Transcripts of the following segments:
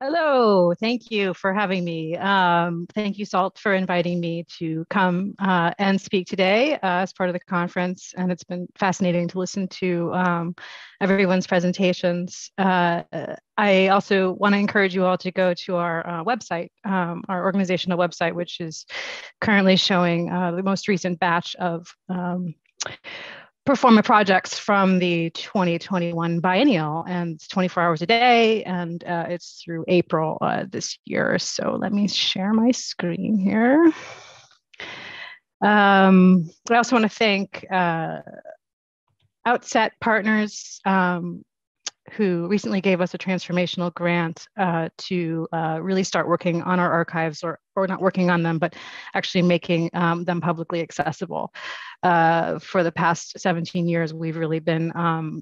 Hello, thank you for having me. Thank you, Salt, for inviting me to come and speak today as part of the conference. And it's been fascinating to listen to everyone's presentations. I also want to encourage you all to go to our website, our organizational website, which is currently showing the most recent batch of Performa projects from the 2021 biennial, and it's 24 hours a day, and it's through April this year. So let me share my screen here. I also want to thank Outset Partners, who recently gave us a transformational grant to really start working on our archives, or not working on them, but actually making them publicly accessible. For the past 17 years, we've really been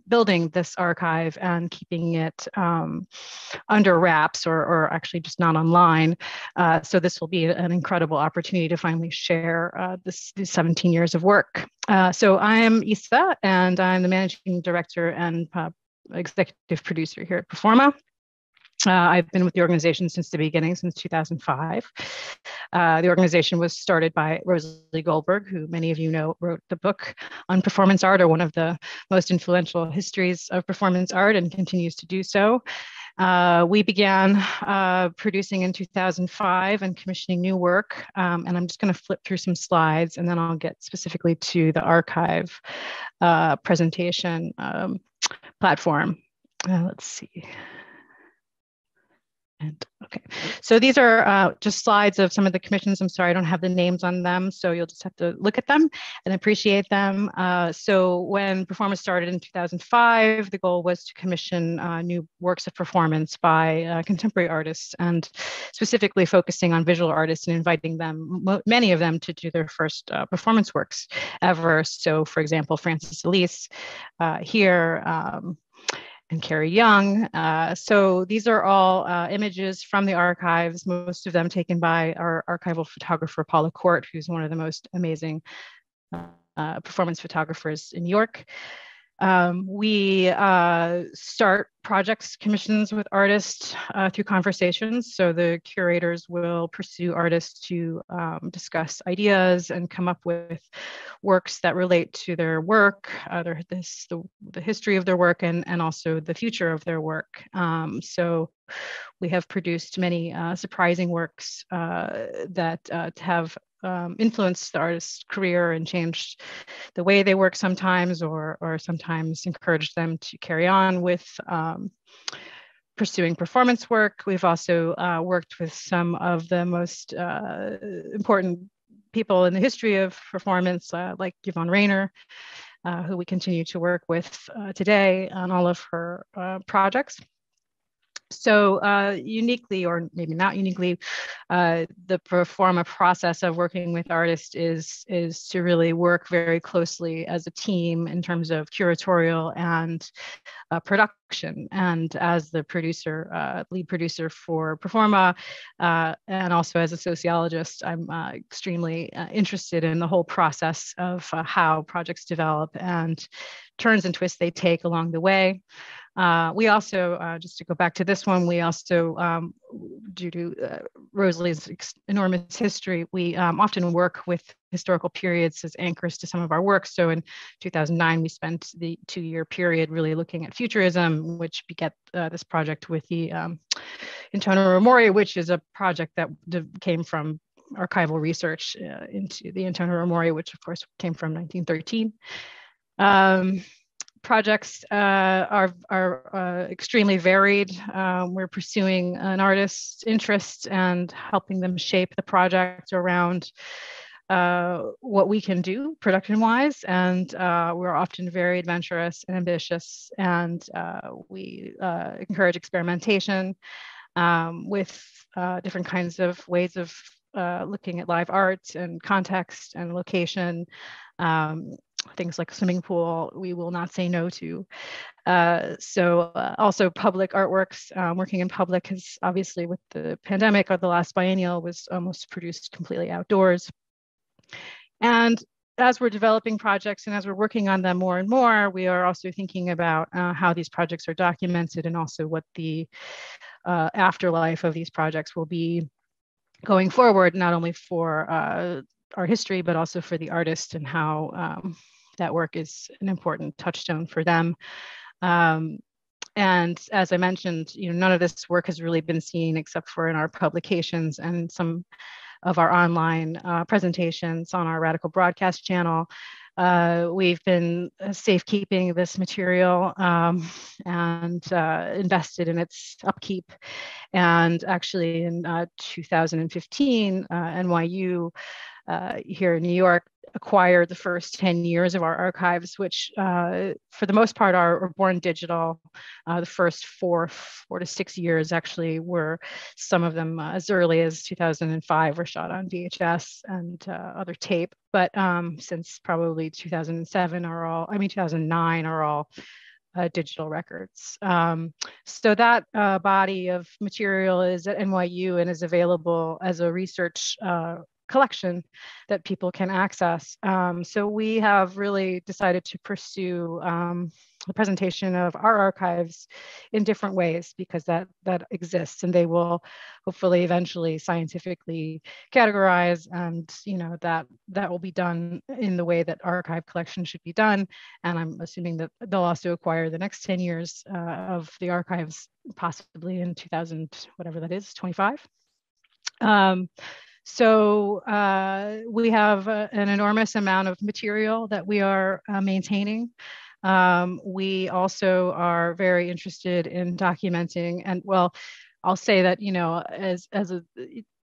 building this archive and keeping it under wraps, or actually just not online. So this will be an incredible opportunity to finally share these 17 years of work. So I am Esa, and I'm the managing director and executive producer here at Performa. I've been with the organization since the beginning, since 2005. The organization was started by Rosalie Goldberg, who many of you know wrote the book on performance art, or one of the most influential histories of performance art, and continues to do so. We began producing in 2005 and commissioning new work. And I'm just going to flip through some slides, and then I'll get specifically to the archive presentation platform. Let's see. And okay, so these are just slides of some of the commissions. I'm sorry, I don't have the names on them, so you'll just have to look at them and appreciate them. So when Performance started in 2005, the goal was to commission new works of performance by contemporary artists, and specifically focusing on visual artists and inviting them, many of them, to do their first performance works ever. So for example, Francis Elise here, and Carrie Young. So these are all images from the archives, most of them taken by our archival photographer, Paula Court, who's one of the most amazing performance photographers in New York. We start projects, commissions with artists through conversations. So the curators will pursue artists to discuss ideas and come up with works that relate to their work, the history of their work, and also the future of their work. So we have produced many surprising works that have influenced the artist's career and changed the way they work sometimes, or sometimes encouraged them to carry on with pursuing performance work. We've also worked with some of the most important people in the history of performance, like Yvonne Rainer, who we continue to work with today on all of her projects. So uniquely, or maybe not uniquely, the Performa process of working with artists is to really work very closely as a team in terms of curatorial and production. And as the producer, lead producer for Performa, and also as a sociologist, I'm extremely interested in the whole process of how projects develop and turns and twists they take along the way. We also, just to go back to this one, we also, due to Rosalie's enormous history, we often work with historical periods as anchors to some of our work. So in 2009, we spent the 2-year period really looking at futurism, which begat this project with the Intono Romori, which is a project that came from archival research into the Intono Romori, which of course came from 1913. Projects are extremely varied. We're pursuing an artist's interest and helping them shape the project around what we can do production-wise, and we're often very adventurous and ambitious, and we encourage experimentation with different kinds of ways of looking at live art and context and location. Things like a swimming pool, we will not say no to. Also public artworks, working in public has obviously, with the pandemic or the last biennial, was almost produced completely outdoors. And as we're developing projects and as we're working on them more and more, we are also thinking about how these projects are documented, and also what the afterlife of these projects will be going forward, not only for our history, but also for the artist and how that work is an important touchstone for them. And as I mentioned, none of this work has really been seen except for in our publications and some of our online presentations on our Radical Broadcast channel. We've been safekeeping this material and invested in its upkeep. And actually in 2015, NYU here in New York acquired the first 10 years of our archives, which for the most part are born digital. The first four to 6 years actually were, some of them as early as 2005 were shot on VHS and other tape. But since probably 2009 are all digital records. So that body of material is at NYU and is available as a research collection that people can access. So we have really decided to pursue the presentation of our archives in different ways because that exists, and they will hopefully eventually scientifically categorize, and that will be done in the way that archive collection should be done. And I'm assuming that they'll also acquire the next 10 years of the archives, possibly in 2000, whatever that is, 25. So we have an enormous amount of material that we are maintaining. We also are very interested in documenting, and well, I'll say that,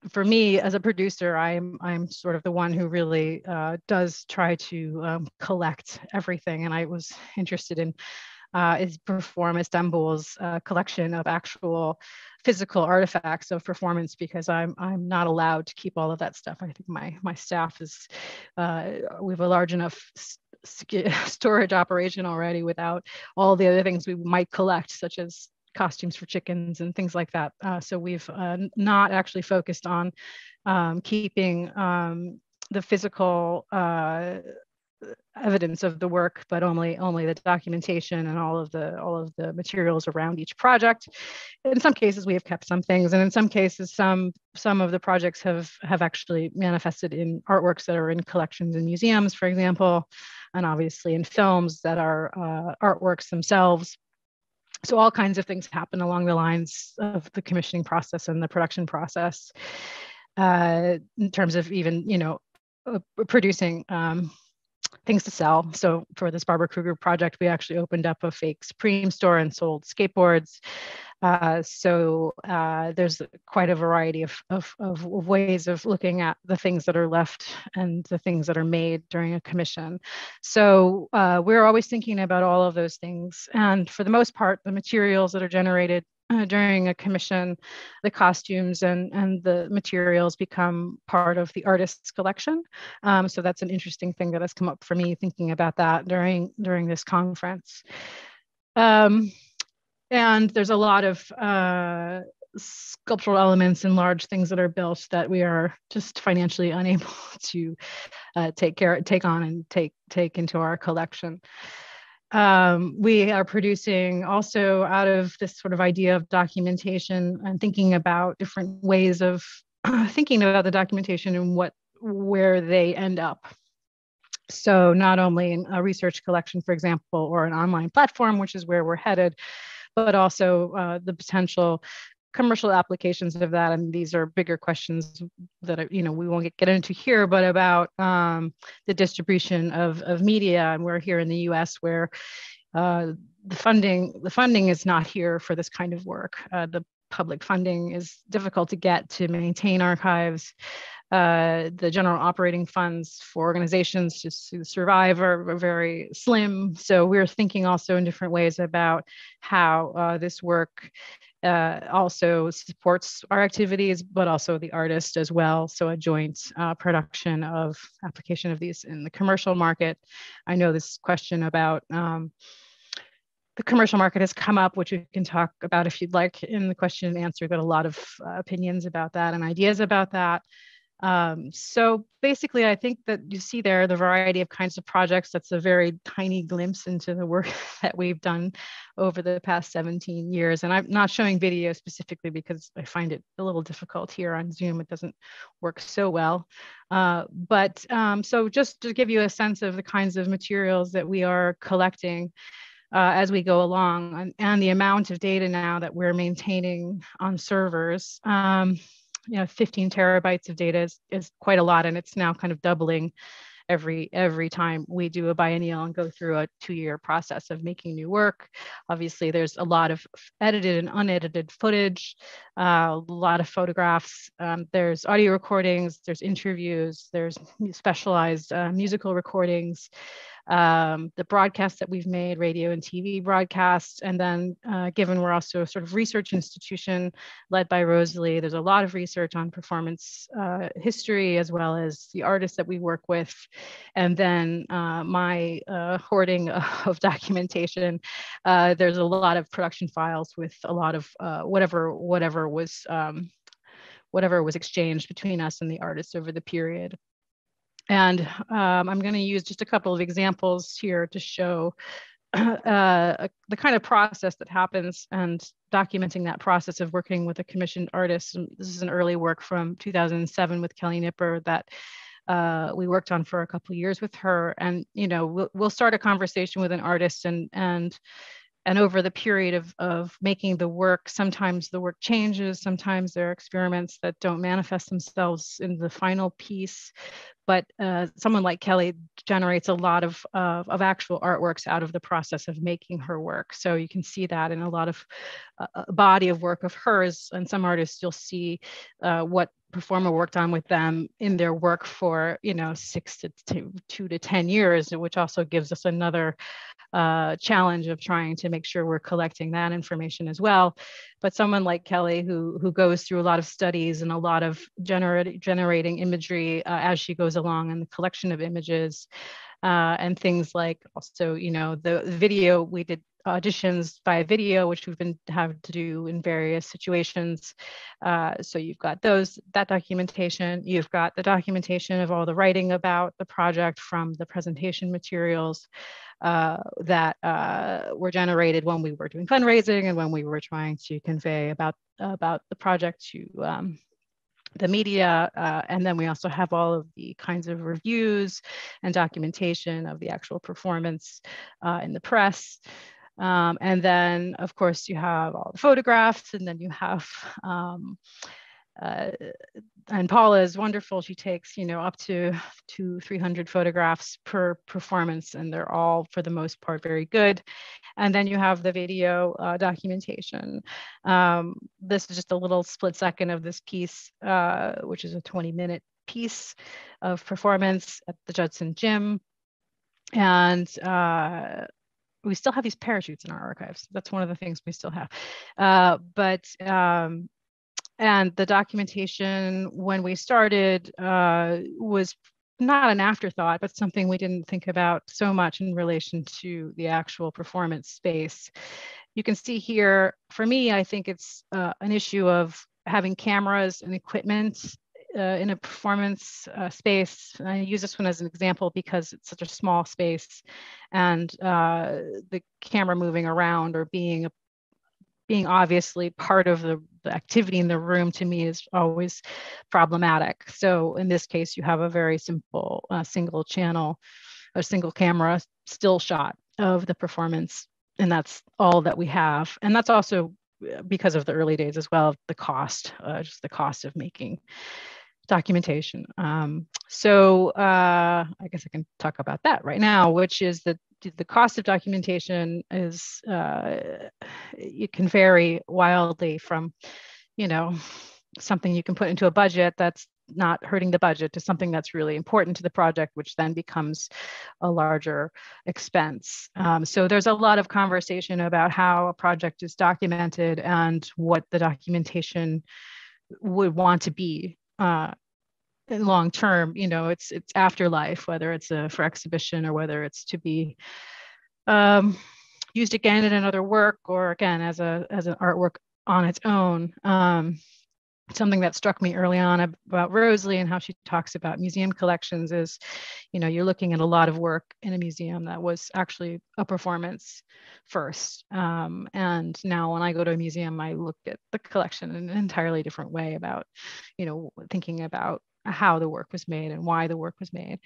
for me as a producer, I'm sort of the one who really does try to collect everything. And I was interested in is Perform Istanbul's collection of actual physical artifacts of performance, because I'm not allowed to keep all of that stuff. I think my staff is we have a large enough storage operation already without all the other things we might collect, such as costumes for chickens and things like that. So we've not actually focused on keeping the physical evidence of the work, but only the documentation and all of the materials around each project. In some cases, we have kept some things, and in some cases, some of the projects have actually manifested in artworks that are in collections in museums, for example, and obviously in films that are artworks themselves. So all kinds of things happen along the lines of the commissioning process and the production process, in terms of even producing things to sell. So for this Barbara Kruger project, we actually opened up a fake Supreme store and sold skateboards. So there's quite a variety of ways of looking at the things that are left and the things that are made during a commission. So we're always thinking about all of those things. And for the most part, the materials that are generated during a commission, the costumes and the materials become part of the artist's collection. So that's an interesting thing that has come up for me thinking about that during this conference. And there's a lot of sculptural elements and large things that are built that we are just financially unable to take on and take into our collection. We are producing also out of this sort of idea of documentation and thinking about different ways of thinking about the documentation and where they end up. So not only in a research collection, for example, or an online platform, which is where we're headed, but also the potential commercial applications of that. And these are bigger questions that we won't get into here, but about the distribution of media. And we're here in the U.S. where the funding is not here for this kind of work. The public funding is difficult to get to maintain archives. The general operating funds for organizations to survive are very slim. So we're thinking also in different ways about how this work also supports our activities, but also the artist as well. So a joint production of application of these in the commercial market. I know this question about the commercial market has come up, which we can talk about if you'd like in the question and answer. Got a lot of opinions about that and ideas about that. So basically, I think that you see there the variety of kinds of projects. That's a very tiny glimpse into the work that we've done over the past 17 years. And I'm not showing video specifically because I find it a little difficult here on Zoom. It doesn't work so well. So just to give you a sense of the kinds of materials that we are collecting as we go along, and the amount of data now that we're maintaining on servers. 15 terabytes of data is quite a lot, and it's now kind of doubling every time we do a biennial and go through a 2-year process of making new work. Obviously, there's a lot of edited and unedited footage, a lot of photographs. There's audio recordings, there's interviews, there's specialized musical recordings, the broadcasts that we've made, radio and TV broadcasts. And then given we're also a sort of research institution led by Rosalie, there's a lot of research on performance history, as well as the artists that we work with. And then my hoarding of documentation. There's a lot of production files with a lot of whatever was exchanged between us and the artists over the period. And I'm going to use just a couple of examples here to show the kind of process that happens and documenting that process of working with a commissioned artist. And this is an early work from 2007 with Kelly Nipper that we worked on for a couple of years with her. And, we'll start a conversation with an artist and over the period of making the work, sometimes the work changes, sometimes there are experiments that don't manifest themselves in the final piece. But someone like Kelly generates a lot of actual artworks out of the process of making her work. So you can see that in a lot of body of work of hers. And some artists, you'll see what Performa worked on with them in their work for 6 to 2 to 10 years, which also gives us another challenge of trying to make sure we're collecting that information as well. But someone like Kelly, who goes through a lot of studies and a lot of generating imagery as she goes along, and the collection of images and things like also, the video, we did auditions via video, which we've been having to do in various situations. So you've got that documentation, you've got the documentation of all the writing about the project from the presentation materials that were generated when we were doing fundraising and when we were trying to convey about the project to the media. And then we also have all of the kinds of reviews and documentation of the actual performance in the press. And then, of course, you have all the photographs, and then you have, and Paula is wonderful. She takes, up to 200-300 photographs per performance, and they're all, for the most part, very good. And then you have the video documentation. This is just a little split second of this piece, which is a 20-minute piece of performance at the Judson Gym. And we still have these parachutes in our archives. That's one of the things we still have. And the documentation when we started was not an afterthought, but something we didn't think about so much in relation to the actual performance space. You can see here, for me, I think it's an issue of having cameras and equipment in a performance space. And I use this one as an example because it's such a small space, and the camera moving around or being obviously part of the activity in the room, to me, is always problematic. So in this case, you have a very simple single channel, a single camera still shot of the performance, and that's all that we have. And that's also because of the early days as well, the cost, just the cost of making documentation. So I guess I can talk about that right now, which is that the cost of documentation is, it can vary wildly from, something you can put into a budget that's not hurting the budget to something that's really important to the project, which then becomes a larger expense. So there's a lot of conversation about how a project is documented and what the documentation would want to be long term. It's afterlife, whether it's for exhibition or whether it's to be used again in another work, or again as an artwork on its own. something that struck me early on about Rosalie and how she talks about museum collections is, you're looking at a lot of work in a museum that was actually a performance first. And now when I go to a museum, I look at the collection in an entirely different way about, thinking about how the work was made and why the work was made.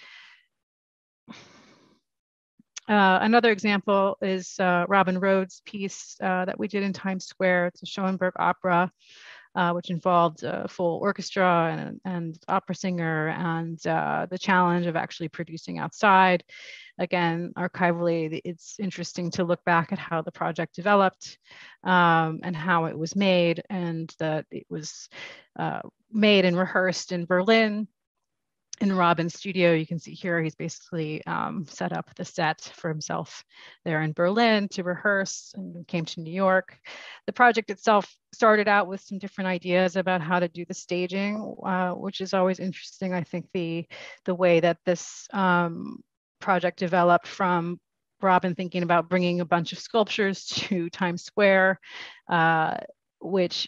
Another example is Robin Rhodes' piece that we did in Times Square. It's a Schoenberg opera, which involved a full orchestra and opera singer, and the challenge of actually producing outside. Again, archivally, it's interesting to look back at how the project developed and how it was made, and that it was made and rehearsed in Berlin. In Robin's studio, you can see here, he's basically set up the set for himself there in Berlin to rehearse, and came to New York. The project itself started out with some different ideas about how to do the staging, which is always interesting. I think the way that this project developed from Robin thinking about bringing a bunch of sculptures to Times Square, which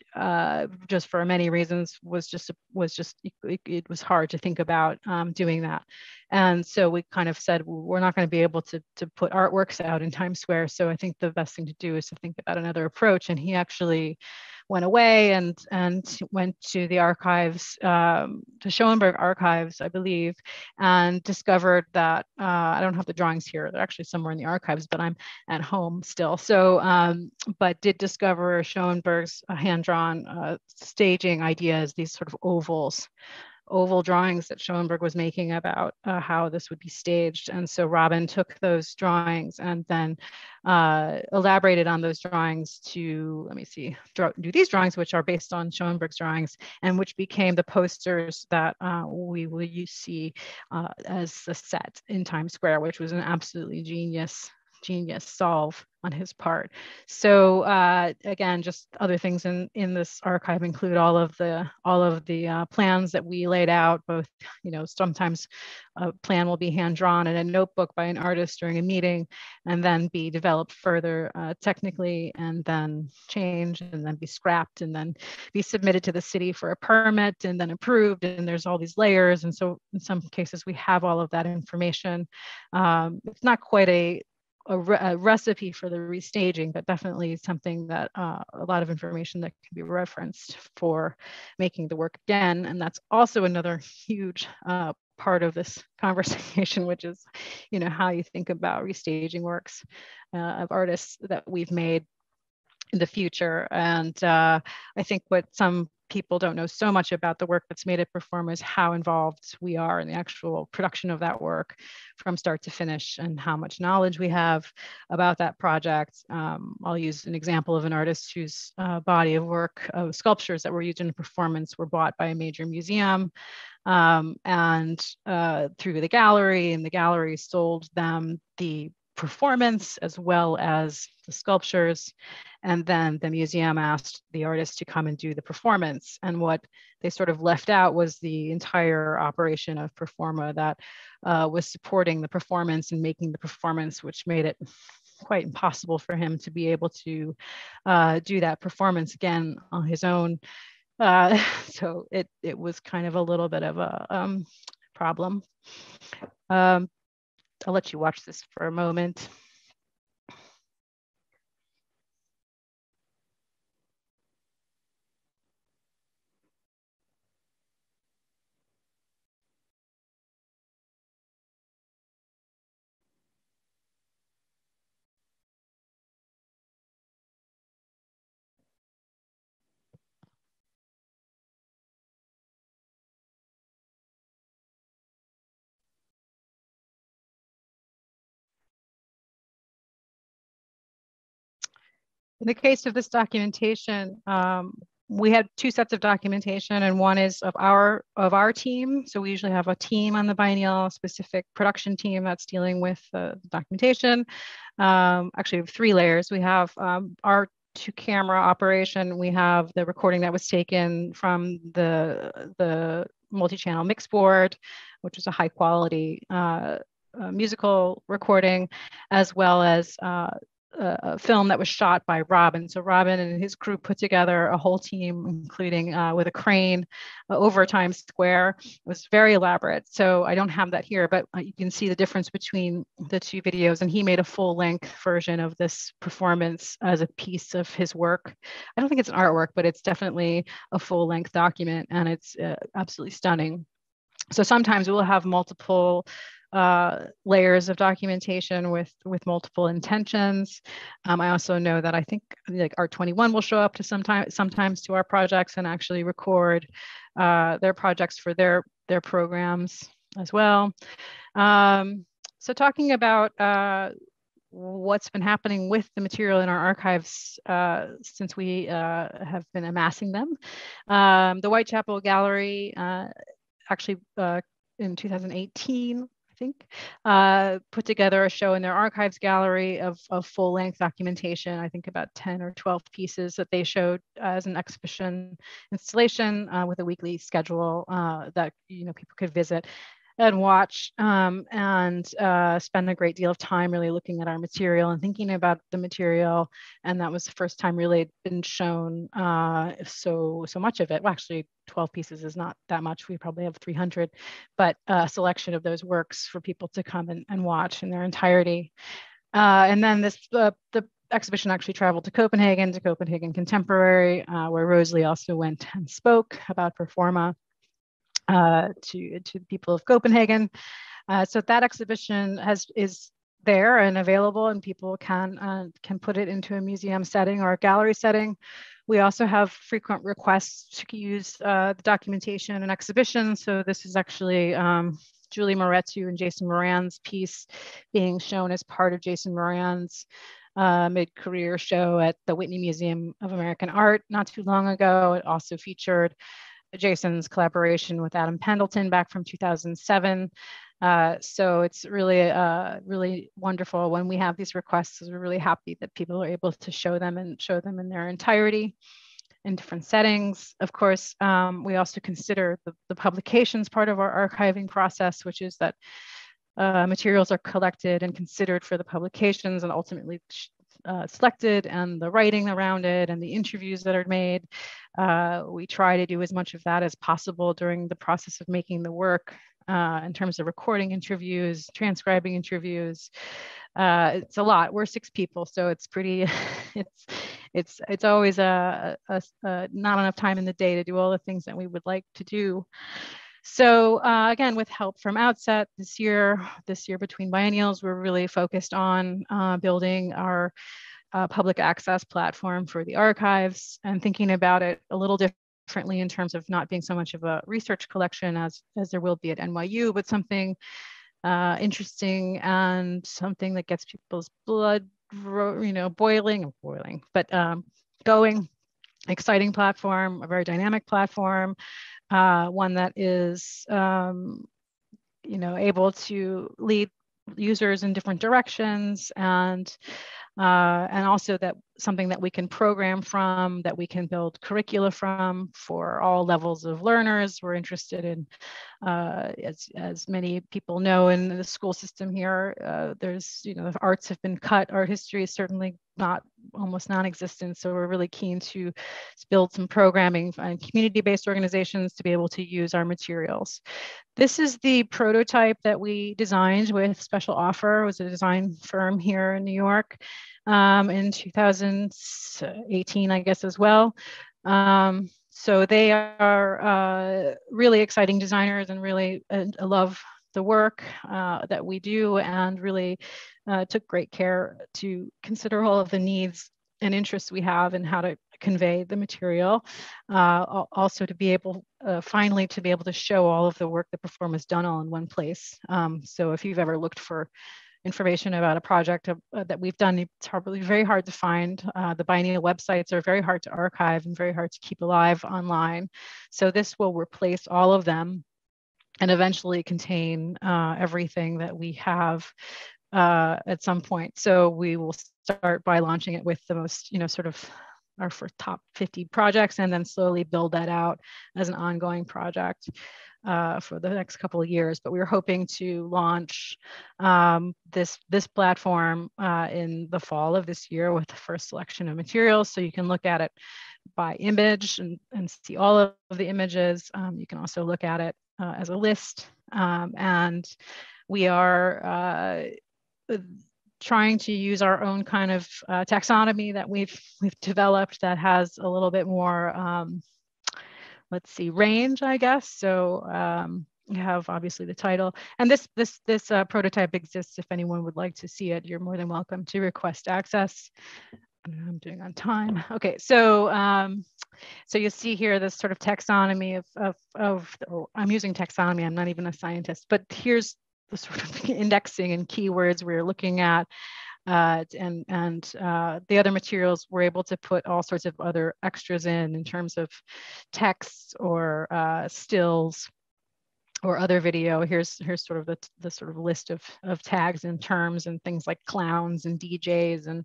just for many reasons it was hard to think about doing that. And so we kind of said, well, we're not going to be able to put artworks out in Times Square. So I think the best thing to do is to think about another approach. And he actually went away and went to the archives, to Schoenberg archives, I believe, and discovered that, I don't have the drawings here, they're actually somewhere in the archives, but I'm at home still. So, but did discover Schoenberg's hand-drawn staging ideas, these sort of oval drawings that Schoenberg was making about how this would be staged. And so Robin took those drawings and then elaborated on those drawings to, do these drawings, which are based on Schoenberg's drawings, and which became the posters that we will see as a set in Times Square, which was an absolutely genius solve on his part. So again, just other things in this archive include all of the plans that we laid out. Both, sometimes a plan will be hand drawn in a notebook by an artist during a meeting, and then be developed further technically, and then changed, and then be scrapped, and then be submitted to the city for a permit, and then approved. And there's all these layers. And so in some cases we have all of that information. It's not quite a recipe for the restaging, but definitely something that a lot of information that can be referenced for making the work again. And that's also another huge part of this conversation, which is, how you think about restaging works of artists that we've made in the future. And I think what some people don't know so much about the work that's made at Performa is how involved we are in the actual production of that work from start to finish, and how much knowledge we have about that project. I'll use an example of an artist whose body of work of sculptures that were used in the performance were bought by a major museum and through the gallery, and the gallery sold them the performance as well as the sculptures. And then the museum asked the artist to come and do the performance. And what they sort of left out was the entire operation of Performa that was supporting the performance and making the performance, which made it quite impossible for him to be able to do that performance again on his own. So it was kind of a little bit of a problem. I'll let you watch this for a moment. In the case of this documentation, we had two sets of documentation, and one is of our team. So we usually have a team on the biennial, specific production team that's dealing with the documentation. Actually, we have three layers. We have our two-camera operation. We have the recording that was taken from the multi-channel mix board, which is a high-quality musical recording, as well as a film that was shot by Robin. So Robin and his crew put together a whole team, including with a crane over Times Square. It was very elaborate. So I don't have that here, but you can see the difference between the two videos. And he made a full-length version of this performance as a piece of his work. I don't think it's an artwork, but it's definitely a full-length document, and it's absolutely stunning. So sometimes we'll have multiple layers of documentation with multiple intentions. I also know that I think like Art 21 will show up to sometimes to our projects and actually record their projects for their programs as well. So talking about what's been happening with the material in our archives since we have been amassing them. The Whitechapel Gallery actually in 2018, I think, put together a show in their archives gallery of full-length documentation, I think about 10 or 12 pieces that they showed as an exhibition installation with a weekly schedule that people could visit and watch and spend a great deal of time really looking at our material and thinking about the material. And that was the first time really it'd been shown so much of it. Well, actually 12 pieces is not that much. We probably have 300, but a selection of those works for people to come and watch in their entirety. And then the exhibition actually traveled to Copenhagen Contemporary, where Rosalie also went and spoke about Performa to the people of Copenhagen. So that exhibition is there and available, and people can put it into a museum setting or a gallery setting. We also have frequent requests to use the documentation and exhibition. So this is actually Julie Moretu and Jason Moran's piece being shown as part of Jason Moran's mid-career show at the Whitney Museum of American Art not too long ago. It also featured Jason's collaboration with Adam Pendleton back from 2007. So it's really wonderful when we have these requests. We're really happy that people are able to show them in their entirety in different settings. Of course, we also consider the publications part of our archiving process, which is that materials are collected and considered for the publications and ultimately selected, and the writing around it and the interviews that are made. We try to do as much of that as possible during the process of making the work in terms of recording interviews, transcribing interviews. It's a lot. We're 6 people, so it's pretty, it's always not enough time in the day to do all the things that we would like to do. So again, with help from Outset this year between biennials, we're really focused on building our public access platform for the archives and thinking about it a little differently in terms of not being so much of a research collection as there will be at NYU, but something interesting and something that gets people's blood, boiling, but going. Exciting platform, a very dynamic platform, one that is, able to lead users in different directions, and also that something that we can program from, that we can build curricula from for all levels of learners. We're interested in, as many people know in the school system here, there's, arts have been cut. Art history is certainly almost non-existent. So we're really keen to build some programming and community-based organizations to be able to use our materials. This is the prototype that we designed with Special Offer. It was a design firm here in New York in 2018, I guess, as well. So they are really exciting designers and really love the work that we do, and really took great care to consider all of the needs and interests we have in how to convey the material. Also to be able, finally to be able to show all of the work that Perform has done all in one place. So if you've ever looked for information about a project that we've done, it's probably very hard to find. The biennial websites are very hard to archive and very hard to keep alive online. So this will replace all of them and eventually contain everything that we have at some point. So we will start by launching it with the most, sort of our first top 50 projects, and then slowly build that out as an ongoing project. for the next couple of years, but we were hoping to launch this platform in the fall of this year with the first selection of materials. So you can look at it by image and see all of the images. You can also look at it as a list. And we are trying to use our own kind of taxonomy that we've developed that has a little bit more, let's see, range, I guess. So you have obviously the title, and this prototype exists. If anyone would like to see it, you're more than welcome to request access. I'm doing on time. Okay, so so you see here this sort of taxonomy of I'm using taxonomy. I'm not even a scientist, but here's the sort of indexing and keywords we're looking at. And the other materials, we're able to put all sorts of other extras in terms of text or stills or other video. Here's sort of the sort of list of tags and terms and things like clowns and DJs and,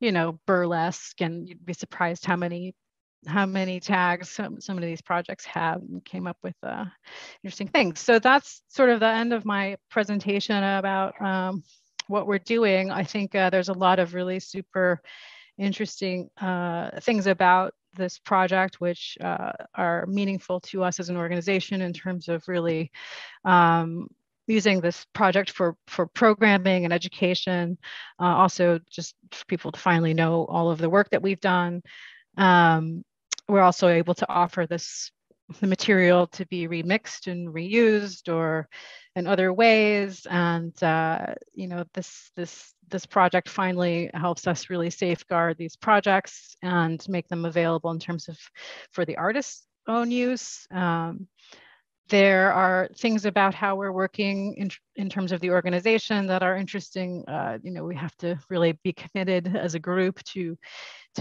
you know, burlesque, and you'd be surprised how many tags some of these projects have, and came up with interesting things. So that's sort of the end of my presentation about what we're doing. I think there's a lot of really super interesting things about this project which are meaningful to us as an organization in terms of really using this project for programming and education, also just for people to finally know all of the work that we've done. We're also able to offer the material to be remixed and reused or in other ways. And you know, this project finally helps us really safeguard these projects and make them available in terms of for the artist's own use. There are things about how we're working in terms of the organization that are interesting. You know, we have to really be committed as a group to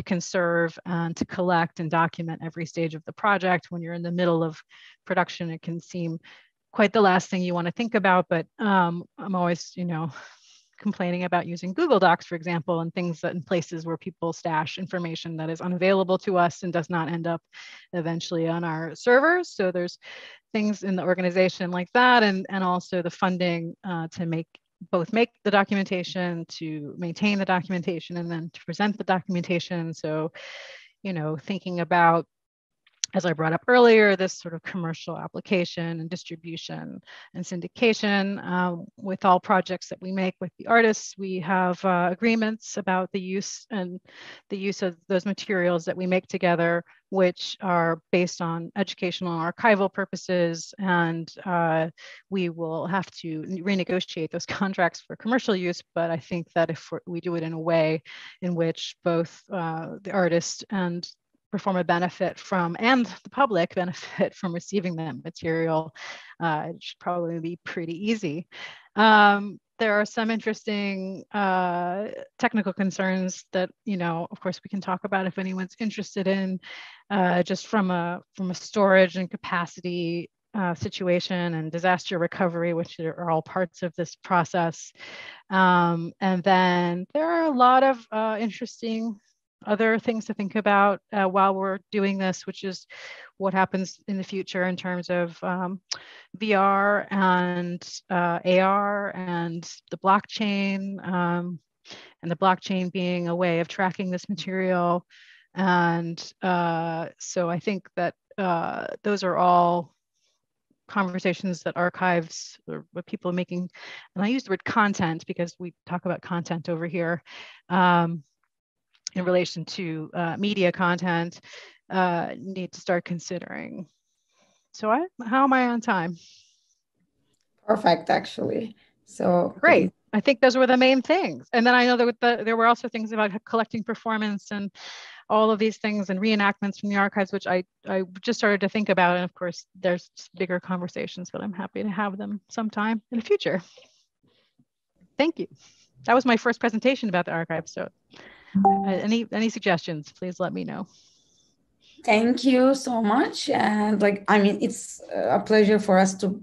conserve and to collect and document every stage of the project. When you're in the middle of production, it can seem quite the last thing you want to think about, but I'm always, you know, complaining about using Google Docs, for example, and things that in places where people stash information that is unavailable to us and does not end up eventually on our servers. So there's things in the organization like that, and also the funding to both make the documentation, to maintain the documentation, and then to present the documentation. So, you know, thinking about, as I brought up earlier, this sort of commercial application and distribution and syndication. With all projects that we make with the artists, we have agreements about the use of those materials that we make together, which are based on educational and archival purposes. And we will have to renegotiate those contracts for commercial use. But I think that if we do it in a way in which both the artist and perform a benefit from, and the public benefit from receiving that material, it should probably be pretty easy. There are some interesting technical concerns that, you know, of course we can talk about if anyone's interested in, just from a storage and capacity situation and disaster recovery, which are all parts of this process. And then there are a lot of interesting other things to think about while we're doing this, which is what happens in the future in terms of VR and AR and the blockchain, and the blockchain being a way of tracking this material. And so I think that those are all conversations that archives or what people are making, and I use the word content because we talk about content over here, in relation to media content, need to start considering. So how am I on time? Perfect, actually. So great. I think those were the main things. And then I know that there were also things about collecting performance and all of these things and reenactments from the archives, which I just started to think about. And of course, there's bigger conversations, but I'm happy to have them sometime in the future. Thank you. That was my first presentation about the archive. So any suggestions, please let me know. Thank you so much. And I mean, it's a pleasure for us to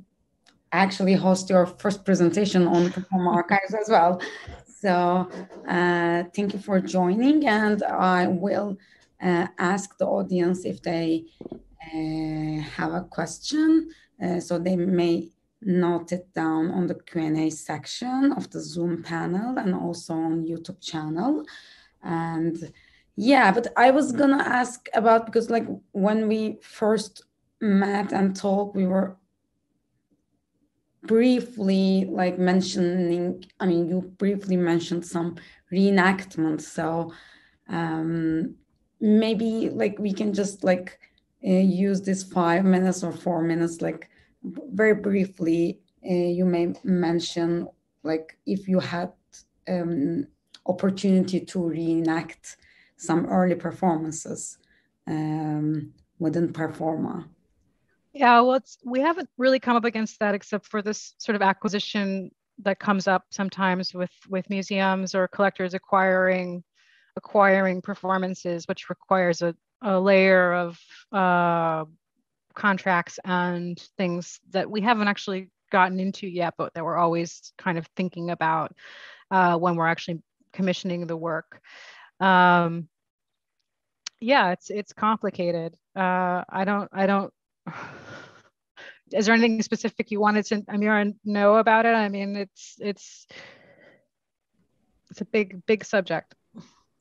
actually host your first presentation on Performa archives as well. So thank you for joining, and I will ask the audience if they have a question. So they may note it down on the Q&A section of the Zoom panel and also on YouTube channel. And yeah, but I was gonna ask about, because like when we first met and talked, we were briefly like mentioning, I mean, you briefly mentioned some reenactments. So maybe like we can just like use this 5 minutes or 4 minutes, like very briefly, you may mention like if you had opportunity to reenact some early performances within Performa. Yeah, well, we haven't really come up against that except for this sort of acquisition that comes up sometimes with museums or collectors acquiring performances, which requires a layer of contracts and things that we haven't actually gotten into yet, but that we're always kind of thinking about when we're actually commissioning the work. Yeah, it's complicated. I don't. Is there anything specific you wanted to, Amira, know about it? I mean, it's a big subject.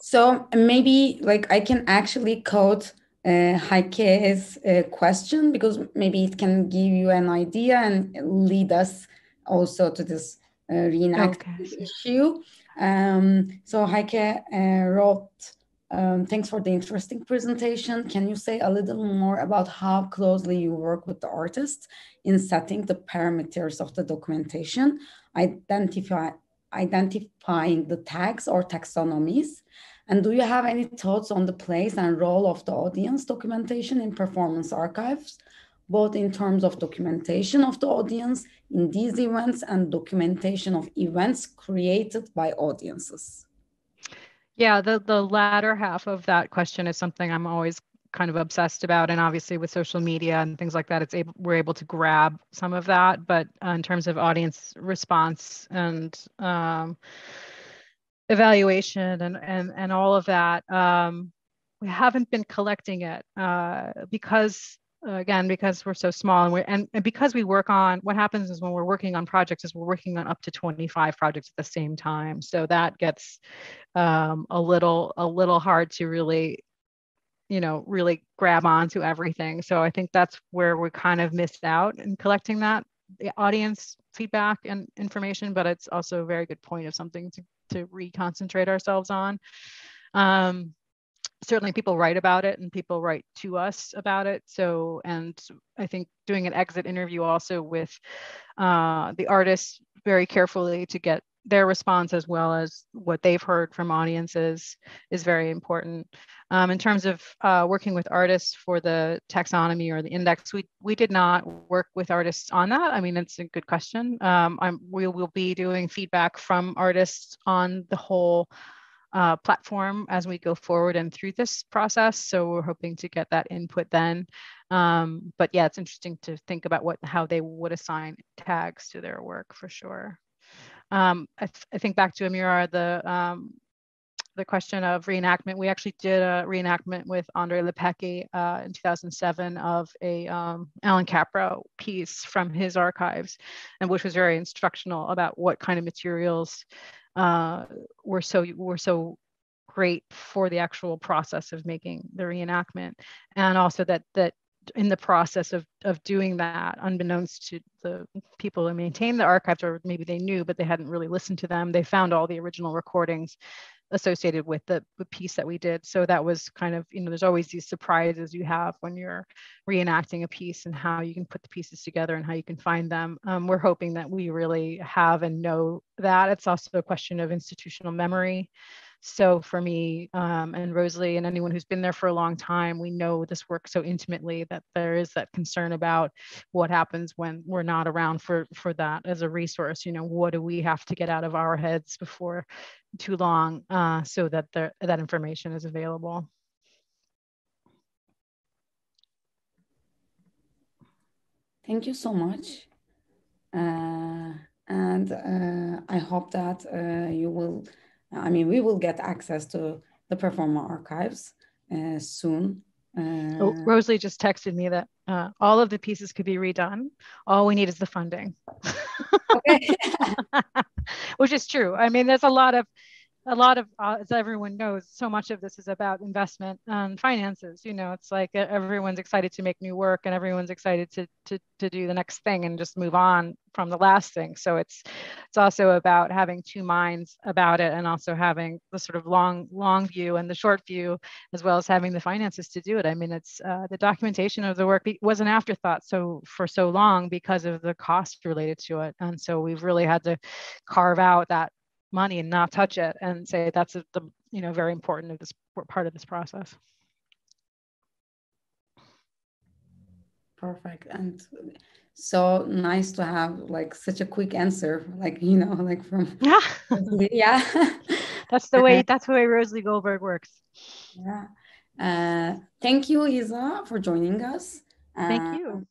So maybe like I can actually quote Heike's question, because maybe it can give you an idea and lead us also to this reenactment issue. So Heike wrote, thanks for the interesting presentation. Can you say a little more about how closely you work with the artist in setting the parameters of the documentation, identifying the tags or taxonomies? And do you have any thoughts on the place and role of the audience documentation in performance archives, both in terms of documentation of the audience in these events and documentation of events created by audiences? Yeah, the latter half of that question is something I'm always kind of obsessed about, and obviously with social media and things like that, we're able to grab some of that. But in terms of audience response and evaluation and all of that, we haven't been collecting it because we're so small, and because we work on, what happens is when we're working on projects is we're working on up to 25 projects at the same time. So that gets a little hard to really grab onto everything. So I think that's where we kind of missed out in collecting the audience feedback and information, but it's also a very good point of something to reconcentrate ourselves on. Certainly people write about it and people write to us about it. So, and I think doing an exit interview also with the artists very carefully to get their response as well as what they've heard from audiences is very important. In terms of working with artists for the taxonomy or the index, we did not work with artists on that. I mean, it's a good question. We will be doing feedback from artists on the whole platform as we go forward and through this process. So we're hoping to get that input then. But yeah, it's interesting to think about how they would assign tags to their work for sure. I think back to Amira, the question of reenactment. We actually did a reenactment with Andre Lepecki in 2007 of a Alan Capra piece from his archives, and which was very instructional about what kind of materials were so great for the actual process of making the reenactment, and also that in the process of doing that, unbeknownst to the people who maintain the archives, or maybe they knew but they hadn't really listened to them, they found all the original recordings associated with the piece that we did. So that was kind of, there's always these surprises you have when you're reenacting a piece and how you can put the pieces together and how you can find them. We're hoping that we really have and know that. It's also a question of institutional memory. So for me and Rosalie and anyone who's been there for a long time, we know this work so intimately that there is that concern about what happens when we're not around for that as a resource. What do we have to get out of our heads before too long so that that information is available. Thank you so much. And I hope that we will get access to the Performa archives soon. Rosalie just texted me that all of the pieces could be redone. All we need is the funding. Okay. Which is true. I mean, there's a lot of, as everyone knows, so much of this is about investment and finances. You know, it's like everyone's excited to make new work and everyone's excited to do the next thing and just move on from the last thing. So it's also about having two minds about it, and also having the sort of long view and the short view, as well as having the finances to do it. I mean, it's the documentation of the work was an afterthought for so long because of the cost related to it, and so we've really had to carve out that money and not touch it, and say that's the very important of this part of this process. Perfect. And so nice to have like such a quick answer, like like from yeah. That's the way Rosalie Goldberg works. Yeah. Thank you, Isa, for joining us. Thank you.